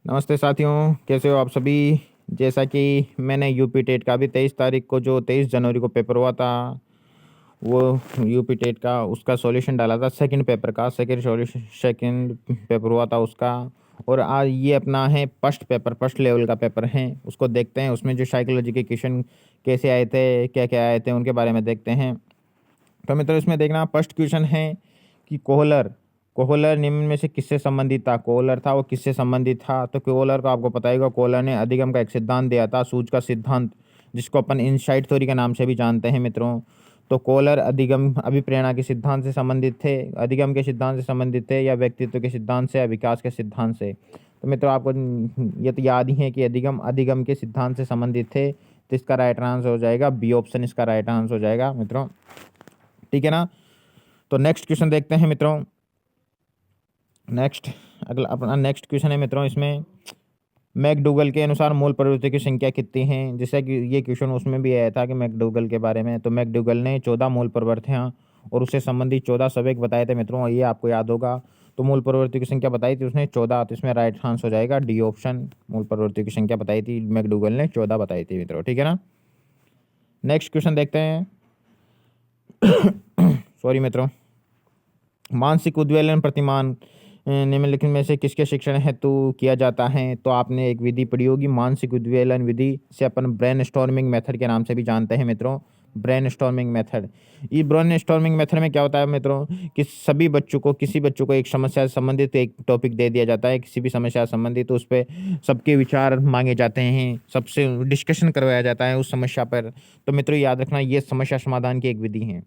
नमस्ते साथियों, कैसे हो आप सभी। जैसा कि मैंने यूपी टेट का भी 23 तारीख को, जो 23 जनवरी को पेपर हुआ था, वो यूपी टेट का उसका सॉल्यूशन डाला था। सेकंड पेपर का सेकंड पेपर हुआ था उसका। और आज ये अपना है फर्स्ट पेपर, फर्स्ट लेवल का पेपर है, उसको देखते हैं। उसमें जो साइकोलॉजी के क्वेश्चन कैसे आए थे, क्या क्या आए थे, उनके बारे में देखते हैं। तो मित्रों, इसमें देखना, फर्स्ट क्वेश्चन है कि कोहलर कोहलर निम्न में से किससे संबंधित था। कोहलर था, वो किससे संबंधित था। तो कोहलर को आपको पता होगा, कोहलर ने अधिगम का एक सिद्धांत दिया था, सूझ का सिद्धांत, जिसको अपन इनसाइट थ्योरी के नाम से भी जानते हैं मित्रों। तो कोहलर अधिगम अभिप्रेरणा के सिद्धांत से संबंधित थे, अधिगम के सिद्धांत से संबंधित थे, या व्यक्तित्व के सिद्धांत से, या विकास के सिद्धांत से। तो मित्रों, आपको ये तो याद ही है कि अधिगम अधिगम के सिद्धांत से संबंधित थे। तो इसका राइट आंसर हो जाएगा बी ऑप्शन, इसका राइट आंसर हो जाएगा मित्रों। ठीक है ना। तो नेक्स्ट क्वेश्चन देखते हैं मित्रों। नेक्स्ट अगला अपना नेक्स्ट क्वेश्चन है मित्रों। इसमें मैकडूगल के अनुसार मूल प्रवृत्ति की संख्या कितनी है। जैसे कि ये क्वेश्चन उसमें भी आया था कि मैकडूगल के बारे में। तो मैकडूगल ने 14 मूल प्रवृत्तियां और उससे संबंधित 14 सवेक बताए थे मित्रों, ये आपको याद होगा। तो मूल प्रवृत्ति की संख्या बताई थी उसने 14। तो इसमें राइट आंसर हो जाएगा डी ऑप्शन। मूल प्रवृत्ति की संख्या बताई थी मैकडूगल ने, 14 बताई थी मित्रों। ठीक है ना। नेक्स्ट क्वेश्चन देखते हैं। सॉरी मित्रों। मानसिक उद्वेलन प्रतिमान निम्नलिखित में से किसके शिक्षण हेतु किया जाता है। तो आपने एक विधि पढ़ी होगी, मानसिक उद्वेलन विधि से अपन ब्रेन स्टॉर्मिंग मेथड के नाम से भी जानते हैं मित्रों। ब्रेन स्टॉर्मिंग मेथड, ये ब्रेन स्टॉर्मिंग मेथड में क्या होता है मित्रों कि सभी बच्चों को, किसी बच्चों को एक समस्या से संबंधित एक टॉपिक दे दिया जाता है, किसी भी समस्या से संबंधित, तो उस पर सबके विचार मांगे जाते हैं, सबसे डिस्कशन करवाया जाता है उस समस्या पर। तो मित्रों याद रखना, ये समस्या समाधान की एक विधि है,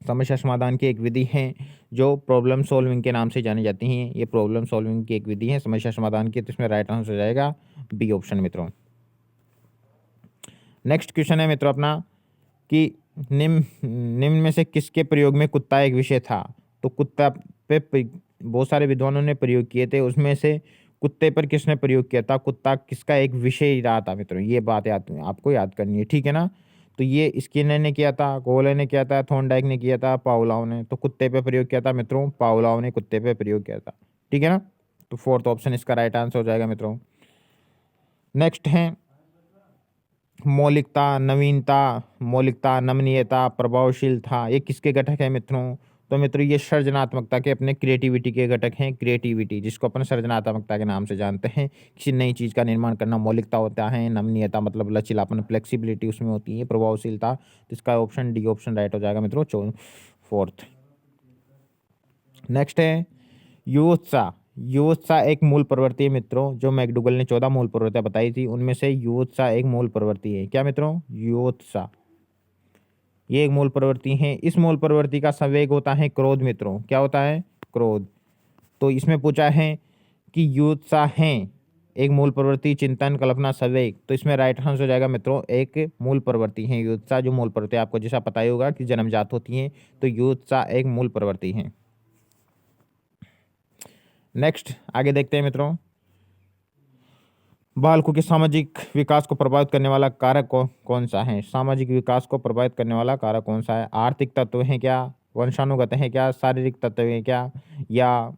समस्या समाधान की एक विधि है जो प्रॉब्लम सॉल्विंग के नाम से जानी जाती हैं। ये प्रॉब्लम सॉल्विंग की एक विधि है समस्या समाधान की। तो इसमें राइट आंसर हो जाएगा बी ऑप्शन मित्रों। नेक्स्ट क्वेश्चन है मित्रों अपना कि निम्न निम्न में से किसके प्रयोग में कुत्ता एक विषय था। तो कुत्ता पे बहुत सारे विद्वानों ने प्रयोग किए थे, उसमें से कुत्ते पर किसने प्रयोग किया था, कुत्ता किसका एक विषय रहा था मित्रों। ये बात याद आपको याद करनी है। ठीक है ना। तो ये स्किनर ने किया था, कोहलर ने किया था, थॉर्नडाइक ने किया था, पावलोव ने। तो कुत्ते पे प्रयोग किया था मित्रों, पावलोव ने कुत्ते पे प्रयोग किया था। ठीक है ना। तो फोर्थ ऑप्शन इसका राइट आंसर हो जाएगा मित्रों। नेक्स्ट है मौलिकता, नवीनता, मौलिकता, नमनीयता, प्रभावशील था, ये किसके घटक है मित्रों। तो मित्रों ये सृजनात्मकता के, अपने क्रिएटिविटी के घटक हैं। क्रिएटिविटी, जिसको अपन सृजनात्मकता के नाम से जानते हैं, किसी नई चीज़ का निर्माण करना मौलिकता होता है। नमनीयता मतलब लचीलापन, फ्लेक्सिबिलिटी उसमें होती है। प्रभावशीलता, तो इसका ऑप्शन डी ऑप्शन राइट हो जाएगा मित्रों, फोर्थ। नेक्स्ट है युत्सा। युत्सा एक मूल प्रवृत्ति है मित्रों, जो मैकडूगल ने 14 मूल प्रवृत्तियां बताई थी, उनमें से युत्सा एक मूल प्रवृत्ति है। क्या मित्रों, युत्सा ये एक मूल प्रवृत्ति है। इस मूल प्रवृत्ति का संवेग होता है क्रोध मित्रों। क्या होता है, क्रोध। तो इसमें पूछा है कि युत्सा है एक मूल प्रवृत्ति, चिंतन, कल्पना, संवेग। तो इसमें राइट आंसर हो जाएगा मित्रों, एक मूल प्रवृत्ति है युत्सा। जो मूल प्रवृत्ति आपको जैसा पता ही होगा कि जन्मजात होती है, तो युत्सा एक मूल प्रवृत्ति है। नेक्स्ट आगे देखते हैं मित्रों। बालकों के सामाजिक विकास को प्रभावित करने वाला कारक कौन सा है। सामाजिक विकास को प्रभावित करने वाला कारक कौन सा है। आर्थिक तत्व है क्या, वंशानुगत है क्या, शारीरिक तत्व है क्या, या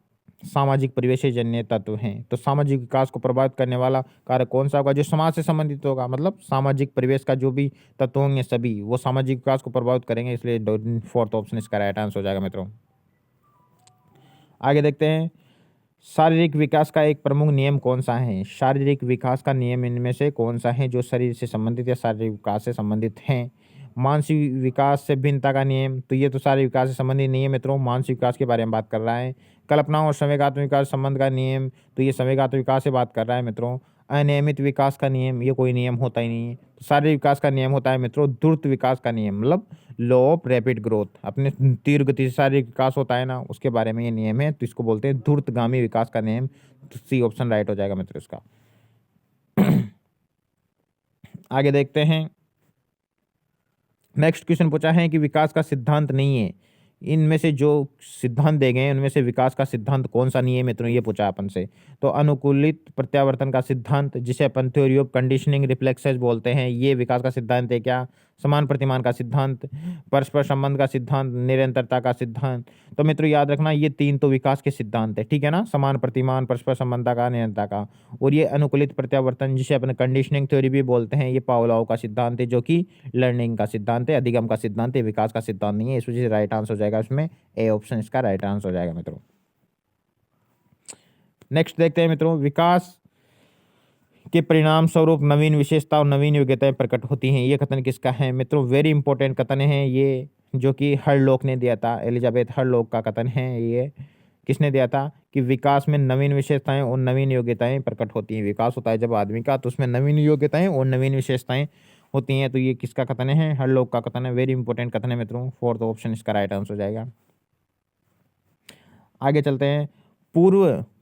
सामाजिक परिवेशजन्य तत्व हैं। तो सामाजिक विकास को प्रभावित करने वाला कारक कौन सा होगा, जो समाज से संबंधित होगा, मतलब सामाजिक परिवेश का जो भी तत्व होंगे सभी वो सामाजिक विकास को प्रभावित करेंगे। इसलिए फोर्थ ऑप्शन इसका राइट आंसर हो जाएगा मित्रों। आगे देखते हैं, शारीरिक विकास का एक प्रमुख नियम कौन सा है। शारीरिक विकास का नियम इनमें से कौन सा है जो शरीर से संबंधित या शारीरिक विकास से संबंधित है। मानसिक विकास से भिन्नता का नियम, तो ये तो शारीरिक विकास से संबंधित नहीं है मित्रों, मानसिक विकास के बारे में बात कर रहा है। कल्पना और संवेगात्मक विकास संबंध का नियम, तो ये संवेगात्मक विकास से बात कर रहा है मित्रों। अनियमित विकास का नियम, ये कोई नियम होता ही नहीं है। तो शारीरिक विकास का नियम होता है मित्रों द्रुत विकास का नियम, मतलब लॉ ऑफ रैपिड ग्रोथ। अपने तीव्र गति से शारीरिक विकास होता है ना, उसके बारे में ये नियम है, तो इसको बोलते हैं धूर्तगामी विकास का नियम। तो सी ऑप्शन राइट हो जाएगा मित्रों इसका। आगे देखते हैं। नेक्स्ट क्वेश्चन पूछा है कि विकास का सिद्धांत नहीं है, इनमें से जो सिद्धांत दे गए हैं उनमें से विकास का सिद्धांत कौन सा नहीं है मित्रों, ये पूछा अपन से। तो अनुकूलित प्रत्यावर्तन का सिद्धांत, जिसे अपन थ्योरी ऑफ कंडीशनिंग रिफ्लेक्सेस बोलते हैं, ये विकास का सिद्धांत है क्या। समान प्रतिमान का सिद्धांत, परस्पर संबंध का सिद्धांत, निरंतरता का सिद्धांत। तो मित्रों याद रखना ये 3 तो विकास के सिद्धांत है, ठीक है ना, समान प्रतिमान, परस्पर संबंधता का, निरंतरता का। और ये अनुकूलित प्रत्यावर्तन जिसे अपने कंडीशनिंग थ्योरी भी बोलते हैं, ये पावलोव का सिद्धांत है जो कि लर्निंग का सिद्धांत है, अधिगम का सिद्धांत है, विकास का सिद्धांत नहीं है। इस वजह से राइट आंसर हो जाएगा इसमें ए ऑप्शन इसका राइट आंसर हो जाएगा मित्रों। नेक्स्ट देखते हैं मित्रों, विकास के परिणाम स्वरूप नवीन विशेषता और नवीन योग्यताएं प्रकट होती हैं। ये कथन किसका है मित्रों? वेरी इंपॉर्टेंट कथन है ये, जो कि हरलॉक ने दिया था, एलिजाबेथ हरलॉक का कथन है ये। किसने दिया था कि विकास में नवीन विशेषताएं और नवीन योग्यताएं प्रकट होती हैं। विकास होता है जब आदमी का, तो उसमें नवीन योग्यताएं और नवीन विशेषताएं होती हैं। तो ये किसका कथन है? हरलॉक का कथन है। वेरी इंपॉर्टेंट कथन है मित्रों, फोर्थ ऑप्शन इसका राइट आंसर हो जाएगा। आगे चलते हैं,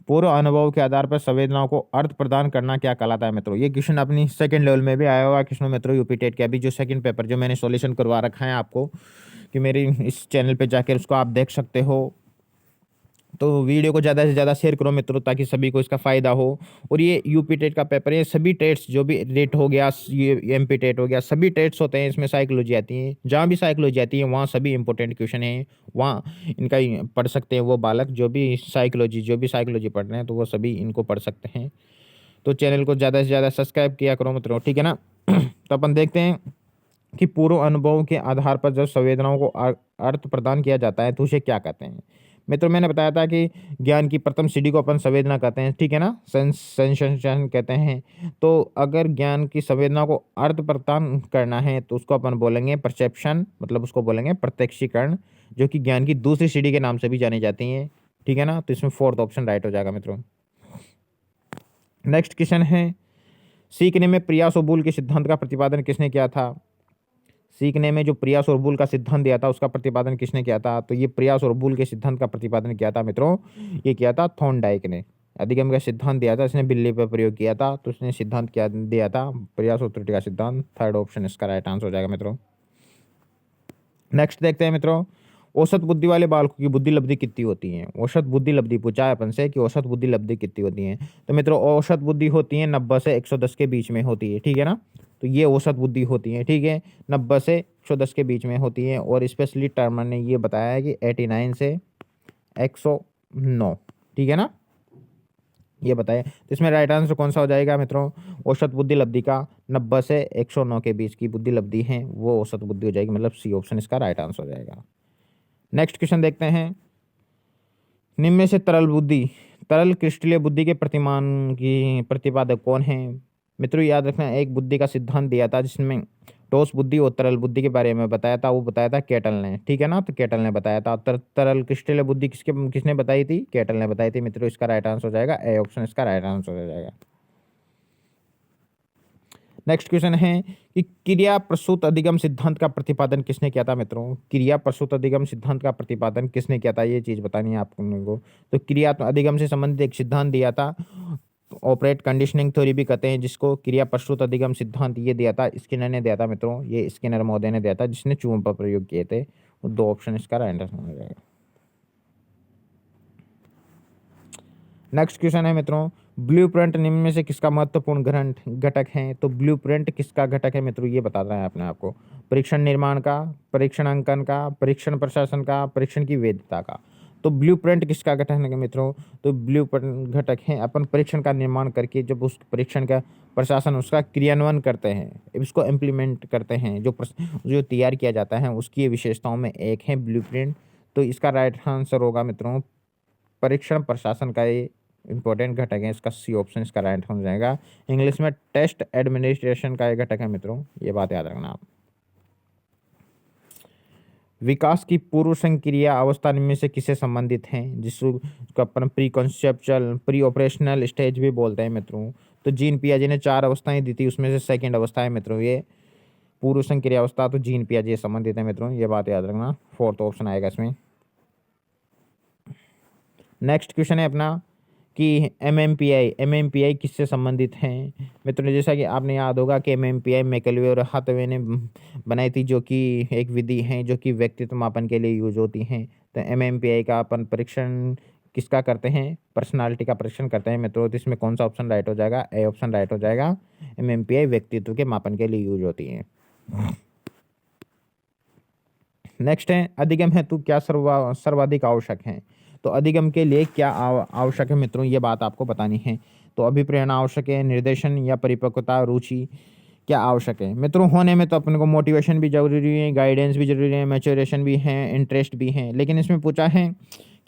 पूर्व अनुभव के आधार पर संवेदनाओं को अर्थ प्रदान करना क्या कहलाता है मित्रों? ये क्वेश्चन अपनी सेकंड लेवल में भी आया हुआ क्वेश्चन मित्रों, यूपी टेट के अभी जो सेकंड पेपर जो मैंने सॉल्यूशन करवा रखा है आपको, कि मेरी इस चैनल पे जाकर उसको आप देख सकते हो। तो वीडियो को ज़्यादा से ज़्यादा शेयर करो मित्रों, ताकि सभी को इसका फ़ायदा हो। और ये यूपी टेट का पेपर है, सभी टेट्स जो भी रेट हो गया, ये एमपी टेट हो गया, सभी टेट्स होते हैं, इसमें साइकोलॉजी आती है। जहाँ भी साइकोलॉजी आती है वहाँ सभी इंपॉर्टेंट क्वेश्चन हैं, वहाँ इनका पढ़ सकते हैं वो बालक जो भी साइकोलॉजी पढ़ रहे हैं, तो वो सभी इनको पढ़ सकते हैं। तो चैनल को ज़्यादा से ज़्यादा सब्सक्राइब किया करो मित्रों, ठीक है ना। तो अपन देखते हैं कि पूर्व अनुभवों के आधार पर जब संवेदनाओं को अर्थ प्रदान किया जाता है तो उसे क्या कहते हैं मित्रों? मैंने बताया था कि ज्ञान की प्रथम सीढ़ी को अपन संवेदना कहते हैं, ठीक है ना, सेंसेशन कहते हैं। तो अगर ज्ञान की संवेदना को अर्थ प्रदान करना है तो उसको अपन बोलेंगे परसेप्शन, मतलब उसको बोलेंगे प्रत्यक्षीकरण, जो कि ज्ञान की दूसरी सीढ़ी के नाम से भी जानी जाती है, ठीक है ना। तो इसमें फोर्थ ऑप्शन राइट हो जाएगा मित्रों। नेक्स्ट क्वेश्चन है, सीखने में प्रयास और भूल के सिद्धांत का प्रतिपादन किसने किया था? सीखने में जो प्रयास और भूल का सिद्धांत दिया था उसका प्रतिपादन किसने किया था? तो ये प्रयास और भूल के सिद्धांत का प्रतिपादन किया था मित्रों, ये किया था थॉर्नडाइक ने। अधिगम का सिद्धांत दिया था, इसने बिल्ली पर प्रयोग किया था, तो उसने सिद्धांत क्या दिया था? प्रयास और त्रुटि का सिद्धांत। थर्ड ऑप्शन इसका राइट आंसर हो जाएगा मित्रों। नेक्स्ट देखते हैं मित्रों, औसत बुद्धि वाले बालकों की बुद्धि लब्धि कितनी होती है? औसत बुद्धि लब्धि पूछा है अपन से कि औसत बुद्धि लब्धि कितनी होती है। तो मित्रों औसत बुद्धि होती है 90 से 110 के बीच में होती है, ठीक है ना। तो ये औसत बुद्धि होती है, ठीक है, 90 से 110 के बीच में होती है। और स्पेशली टर्मर ने ये बताया है कि 89 से 109, ठीक है ना, ये बताया। तो इसमें राइट आंसर कौन सा हो जाएगा मित्रों? औसत बुद्धि लब्धि का 90 से 109 के बीच की बुद्धि लब्धि है वो औसत बुद्धि हो जाएगी, मतलब सी ऑप्शन इसका राइट आंसर हो जाएगा। नेक्स्ट क्वेश्चन देखते हैं, निम्न में से तरल क्रिस्टलीय बुद्धि के प्रतिपादक कौन है मित्रों? याद रखना, एक बुद्धि का सिद्धांत दिया था जिसमें ठोस बुद्धि और तरल बुद्धि के बारे में बताया था, वो बताया था केटल ने, ठीक है ना। तो केटल ने बताया था। तरल क्रिस्टलीय बुद्धि किसने बताई थी? केटल ने बताई थी मित्रों। इसका राइट आंसर हो जाएगा ए ऑप्शन इसका राइट आंसर हो जाएगा। नेक्स्ट क्वेश्चन है कि क्रिया प्रसूत अधिगम सिद्धांत का प्रतिपादन किसने किया था मित्रों? क्रिया प्रसूत अधिगम सिद्धांत का प्रतिपादन किसने किया था, ये चीज बतानी है आप लोगों को। तो क्रिया अधिगम से संबंधित एक सिद्धांत दिया था, ऑपरेट कंडीशनिंग थ्योरी भी कहते हैं जिसको, क्रिया प्रसूत अधिगम सिद्धांत ये दिया था स्किनर ने दिया था मित्रों, ये स्किनर महोदय ने दिया था जिसने चूहों पर प्रयोग किए थे। तो दो ऑप्शन इसका राइट आंसर हो जाएगा। नेक्स्ट क्वेश्चन है मित्रों, ब्लूप्रिंट निम्न में से किसका महत्वपूर्ण घटक है? तो ब्लूप्रिंट किसका घटक है मित्रों, ये बता रहा है अपने आपको। परीक्षण निर्माण का, परीक्षण अंकन का, परीक्षण प्रशासन का, परीक्षण की वैधता का। तो ब्लूप्रिंट किसका घटक है मित्रों? तो ब्लूप्रिंट घटक है अपन परीक्षण का निर्माण करके जब उस परीक्षण का प्रशासन उसका क्रियान्वयन करते हैं, इसको इम्प्लीमेंट करते हैं, जो तैयार किया जाता है उसकी विशेषताओं में एक है ब्लूप्रिंट। तो इसका राइट आंसर होगा मित्रों परीक्षण प्रशासन का, ये इंपॉर्टेंट घटक है, इसका सी ऑप्शन इसका राइट हो जाएगा। इंग्लिश में टेस्ट एडमिनिस्ट्रेशन का एक घटक है मित्रों, ये बात याद रखना आप। विकास की पूर्व संक्रिया अवस्था में से किससे संबंधित है? जिसको अपन pre conceptual pre operational stage भी बोलते हैं मित्रों। तो जीन पियाजे ने 4 अवस्थाएं दी थी, उसमें से सेकंड अवस्था है मित्रों ये पूर्व संक्रिया अवस्था। तो जीन पियाजे संबंधित है मित्रों, ये बात याद रखना, फोर्थ ऑप्शन आएगा इसमें। नेक्स्ट क्वेश्चन है अपना कि एमएमपीआई किससे संबंधित हैं मित्रों? जैसा कि आपने याद होगा कि एमएमपीआई मैकलवे और हाथवे ने बनाई थी, जो कि एक विधि है जो कि व्यक्तित्व मापन के लिए यूज होती हैं। तो एमएमपीआई का अपन परीक्षण किसका करते हैं? पर्सनालिटी का परीक्षण करते हैं मित्रों। तो इसमें कौन सा ऑप्शन राइट हो जाएगा? ए ऑप्शन राइट हो जाएगा। एमएमपीआई व्यक्तित्व के मापन के लिए यूज होती है। नेक्स्ट है अधिगम हेतु क्या सर्वाधिक आवश्यक है। तो अधिगम के लिए क्या आवश्यक है मित्रों, ये बात आपको बतानी है। तो अभिप्रेरणा आवश्यक है, निर्देशन या परिपक्वता, रुचि क्या आवश्यक है मित्रों। होने में तो अपने को मोटिवेशन भी जरूरी है, गाइडेंस भी जरूरी है, मैच्योरेशन भी है, इंटरेस्ट भी है, लेकिन इसमें पूछा है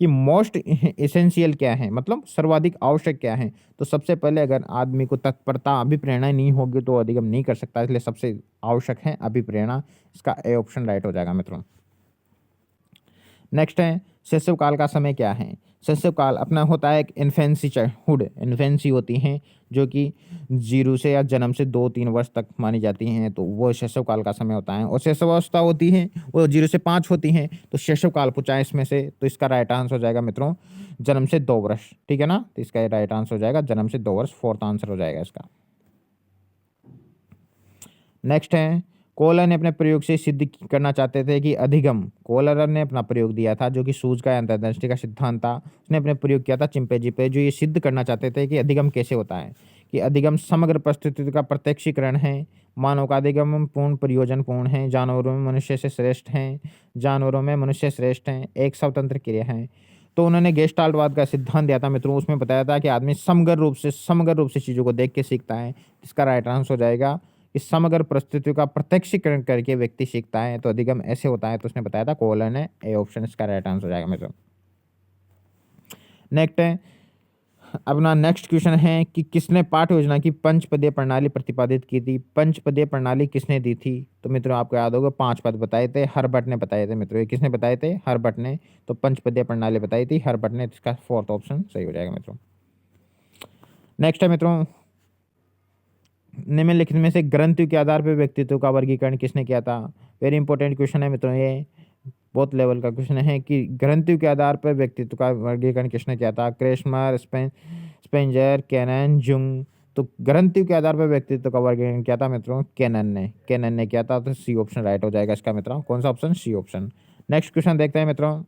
कि मोस्ट इसेंशियल क्या है, मतलब सर्वाधिक आवश्यक क्या है। तो सबसे पहले अगर आदमी को तत्परता अभिप्रेरणा नहीं होगी तो अधिगम नहीं कर सकता, इसलिए सबसे आवश्यक है अभिप्रेरणा। इसका ए ऑप्शन राइट हो जाएगा मित्रों। नेक्स्ट है शैशव काल का समय क्या है। शैशव काल अपना होता है एक इन्फेंसी चाइल्डहुड, इन्फेंसी होती हैं जो कि 0 से या जन्म से 2-3 वर्ष तक मानी जाती हैं, तो वो शैशव काल का समय होता है। और शैशवावस्था होती है वो 0 से 5 होती हैं, तो शैशव काल पूछा है इसमें से, तो इसका राइट आंसर हो जाएगा मित्रों जन्म से 2 वर्ष, ठीक है ना। तो इसका राइट आंसर हो जाएगा जन्म से 2 वर्ष, फोर्थ आंसर हो जाएगा इसका। नेक्स्ट है कोहलर ने अपने प्रयोग से सिद्ध करना चाहते थे कि अधिगम, कोहलर ने अपना प्रयोग दिया था जो कि सूझ का अंतर्दृष्टि का सिद्धांत था, उसने अपने प्रयोग किया था चिंपैंजी पे, जो ये सिद्ध करना चाहते थे कि अधिगम कैसे होता है। कि अधिगम समग्र परिस्थिति का प्रत्यक्षीकरण है, मानव का अधिगम पूर्ण प्रयोजन पूर्ण है, जानवरों में मनुष्य से श्रेष्ठ हैं, जानवरों में मनुष्य श्रेष्ठ हैं, एक स्वतंत्र क्रिया है। तो उन्होंने गेस्टाल्टवाद का सिद्धांत दिया था मित्रों, उसमें बताया था कि आदमी समग्र रूप से चीज़ों को देख के सीखता है। इसका राइट आंसर हो जाएगा इस समग्र परिस्थितियों का प्रत्यक्षीकरण करके व्यक्ति सीखता है, तो अधिगम ऐसे होता है। तो उसने बताया था कोहलर ने, ए ऑप्शन इसका राइट आंसर हो जाएगा मित्रों। नेक्स्ट है अपना नेक्स्ट क्वेश्चन है कि किसने पाठ योजना की पंचपदीय प्रणाली प्रतिपादित की थी। पंचपदीय प्रणाली किसने दी थी। तो मित्रों आपको याद होगा 5 पद बताए थे, हर्बर्ट ने बताए थे मित्रों। ये किसने बताए थे, हर्बर्ट ने। तो पंचपदीय प्रणाली बताई थी हर्बर्ट ने, इसका फोर्थ ऑप्शन सही हो जाएगा मित्रों। नेक्स्ट है मित्रों निम्नलिखित में से ग्रंथियों के आधार पर व्यक्तित्व का वर्गीकरण किसने किया था। वेरी इंपॉर्टेंट क्वेश्चन है मित्रों, ये बहुत लेवल का क्वेश्चन है कि ग्रंथियों के आधार पर व्यक्तित्व का वर्गीकरण किसने किया था। Kretschmer, Spranger, Cannon, Jung. तो ग्रंथियों के आधार पर व्यक्तित्व का वर्गीकरण किया था मित्रों कैनन ने किया था। तो सी ऑप्शन राइट हो जाएगा इसका मित्रों। कौन सा option, C option. Next question देखते हैं मित्रों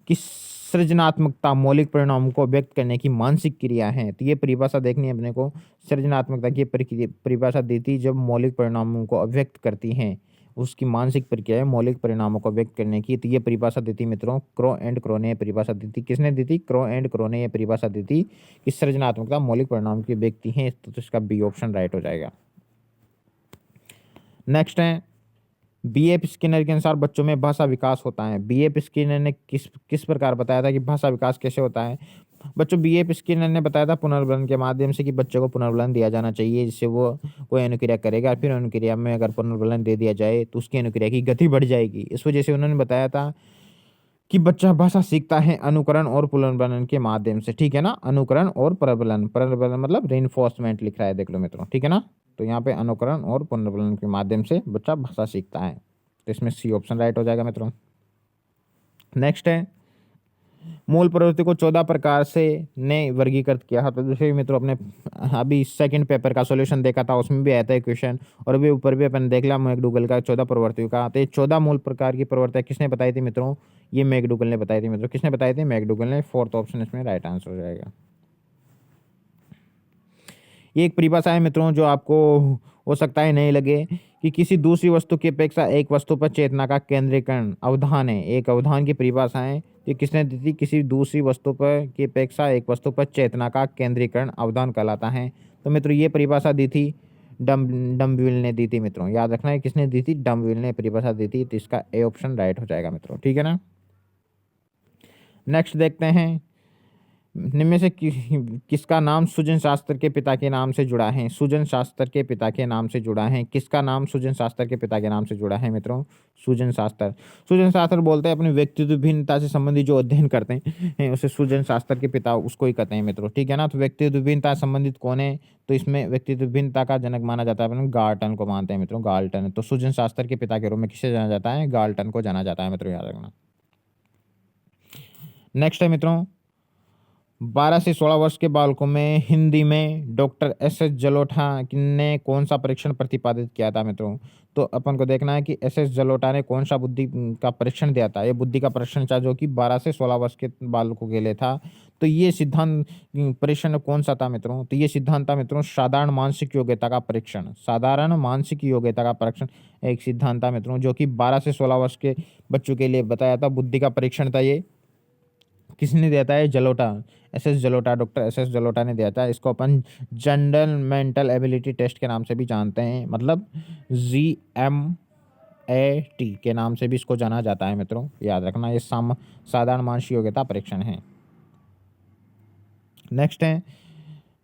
कि सृजनात्मकता मौलिक परिणामों को व्यक्त करने की मानसिक क्रिया है। तो ये परिभाषा देखनी है अपने को। सृजनात्मकता की परिभाषा दी थी जब मौलिक परिणामों को अभिव्यक्त करती हैं, उसकी मानसिक प्रक्रिया है मौलिक परिणामों को व्यक्त करने की। तो ये परिभाषा दी थी मित्रों क्रो एंड क्रो ने परिभाषा दी थी। किसने दी थी, क्रो एंड क्रो ने ये परिभाषा दी थी कि सृजनात्मकता मौलिक परिणाम की व्यक्ति है। तो इसका बी ऑप्शन राइट हो जाएगा। नेक्स्ट है बीएफ स्किनर के अनुसार बच्चों में भाषा विकास होता है। बीएफ स्किनर ने किस प्रकार बताया था कि भाषा विकास कैसे होता है। बच्चों बीएफ स्किनर ने बताया था पुनर्बलन के माध्यम से कि बच्चों को पुनर्बलन दिया जाना चाहिए, जिससे वो कोई अनुक्रिया करेगा, फिर अनुक्रिया में अगर पुनर्बलन दे दिया जाए तो उसकी अनुक्रिया की गति बढ़ जाएगी। इस वजह से उन्होंने बताया था कि बच्चा भाषा सीखता है अनुकरण और पुनर्बलन के माध्यम से, ठीक है ना। अनुकरण और प्रबलन, प्रबलन मतलब रेनफोर्समेंट लिख रहा है, देख लो मित्रों, ठीक है ना। तो यहाँ पे अनुकरण और पुनर्बलन के माध्यम से बच्चा भाषा सीखता है। तो इसमें सी ऑप्शन राइट हो जाएगा मित्रों। नेक्स्ट है मूल प्रवृत्ति को 14 प्रकार से ने वर्गीकृत किया था। तो दूसरे मित्रों अपने अभी सेकंड पेपर का सॉल्यूशन देखा था, उसमें भी आया था क्वेश्चन, और अभी ऊपर भी अपन देख लिया मैकडूगल का 14 प्रवृत्तियों का। तो ये 14 मूल प्रकार की प्रवृत्तियां किसने बताई थी मित्रों, ये मैकडूगल ने बताई थी मित्रों। किसने बताई थी, मैकडूगल ने। फोर्थ ऑप्शन इसमें राइट आंसर हो जाएगा। ये एक परिभाषा है मित्रों जो आपको हो सकता है नहीं लगे कि किसी दूसरी वस्तु की अपेक्षा एक वस्तु पर चेतना का केंद्रीकरण अवधान है। एक अवधान की परिभाषा है कि किसने दी थी, किसी दूसरी वस्तु पर की अपेक्षा एक वस्तु पर चेतना का केंद्रीकरण अवधान कहलाता है। तो मित्रों ये परिभाषा दी थी डम्बविल ने दी थी मित्रों, याद रखना है किसने दी थी, डम्बविल ने परिभाषा दी थी। तो इसका ए ऑप्शन राइट हो जाएगा मित्रों, ठीक है ना। नेक्स्ट देखते हैं निम्न में से किसका नाम सुजन शास्त्र के पिता के नाम से जुड़ा है। सुजन शास्त्र के पिता के नाम से जुड़ा है। किसका नाम सुजन शास्त्र के पिता के नाम से जुड़ा है मित्रों, सुजन शास्त्र। सुजन शास्त्र बोलते हैं अपनी व्यक्तित्व भिन्नता से संबंधित जो अध्ययन करते हैं उसे सुजन शास्त्र के पिता उसको ही कहते हैं मित्रों, ठीक है ना। तो व्यक्तित्व भिन्नता संबंधित कौन है, तो इसमें व्यक्तित्व भिन्नता का जनक माना जाता है अपने गाल्टन को मानते हैं मित्रों, गाल्टन। तो सुजन शास्त्र के पिता के रूप में किसे जाना जाता है, गाल्टन को जाना जाता है मित्रों, याद रखना। नेक्स्ट है मित्रों 12 से 16 वर्ष के बालकों में हिंदी में डॉक्टर एस.एस. जलोटा ने कौन सा परीक्षण प्रतिपादित किया था मित्रों। तो अपन को देखना है कि एस.एस. जलोटा ने कौन सा बुद्धि का परीक्षण दिया था। ये बुद्धि का परीक्षण था जो कि 12 से 16 वर्ष के बालकों के लिए था। तो ये सिद्धांत परीक्षण कौन सा था मित्रों? तो ये सिद्धांत था मित्रों साधारण मानसिक योग्यता का परीक्षण। साधारण मानसिक योग्यता का परीक्षण एक सिद्धांत था मित्रों, जो कि 12 से 16 वर्ष के बच्चों के लिए बताया था। बुद्धि का परीक्षण था ये। किसने दिया था? ये Jalota, SS Jalota, doctor SS Jalota ने दिया था। इसको अपन जनरल मेंटल एबिलिटी टेस्ट के नाम से भी जानते हैं, मतलब GMAT के नाम से भी इसको जाना जाता है मित्रों, याद रखना। ये साधारण मानसिक योग्यता परीक्षण है।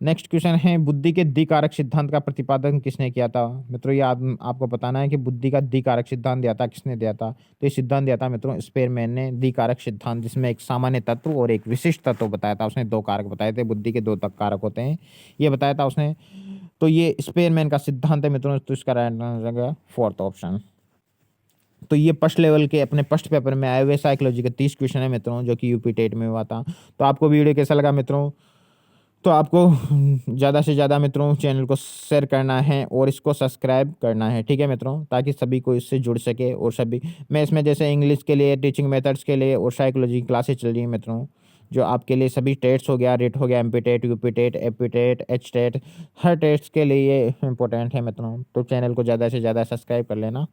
नेक्स्ट क्वेश्चन है, बुद्धि के द्विकारक सिद्धांत का प्रतिपादन किसने किया था? मित्रों ये आपको बताना है कि बुद्धि का द्विकारक सिद्धांत दिया था किसने दिया था? तो ये सिद्धांत दिया था मित्रों स्पेरमैन ने। द्विकारक सिद्धांत, जिसमें एक सामान्य तत्व और एक विशिष्ट तत्व बताया था उसने। 2 कारक बताए थे, बुद्धि के 2 कारक होते हैं, ये बताया था उसने। तो ये स्पेरमैन का सिद्धांत है मित्रों, तो इसका राइट आंसर 4th ऑप्शन। तो ये फर्स्ट लेवल के अपने फर्स्ट पेपर में आए हुए साइकोलॉजी के 30 क्वेश्चन है मित्रों, जो कि यूपी टेट में हुआ था। तो आपको वीडियो कैसा लगा मित्रों? तो आपको ज़्यादा से ज़्यादा मित्रों चैनल को शेयर करना है और इसको सब्सक्राइब करना है, ठीक है मित्रों, ताकि सभी को इससे जुड़ सके। और सभी मैं इसमें जैसे इंग्लिश के लिए, टीचिंग मेथड्स के लिए और साइकोलॉजी की क्लासेस चल रही हैं मित्रों, जो आपके लिए सभी टेट्स हो गया, रेट हो गया, MP TET, UP TET, AP TET, H TET, हर टेट्स के लिए ये इंपॉर्टेंट है मित्रों। तो चैनल को ज़्यादा से ज़्यादा सब्सक्राइब कर लेना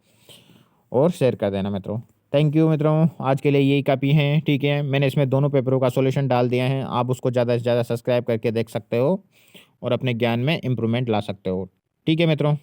और शेयर कर देना मित्रों। थैंक यू मित्रों, आज के लिए यही काफ़ी हैं, ठीक है। मैंने इसमें दोनों पेपरों का सॉल्यूशन डाल दिया है, आप उसको ज़्यादा से ज़्यादा सब्सक्राइब करके देख सकते हो और अपने ज्ञान में इम्प्रूवमेंट ला सकते हो, ठीक है मित्रों।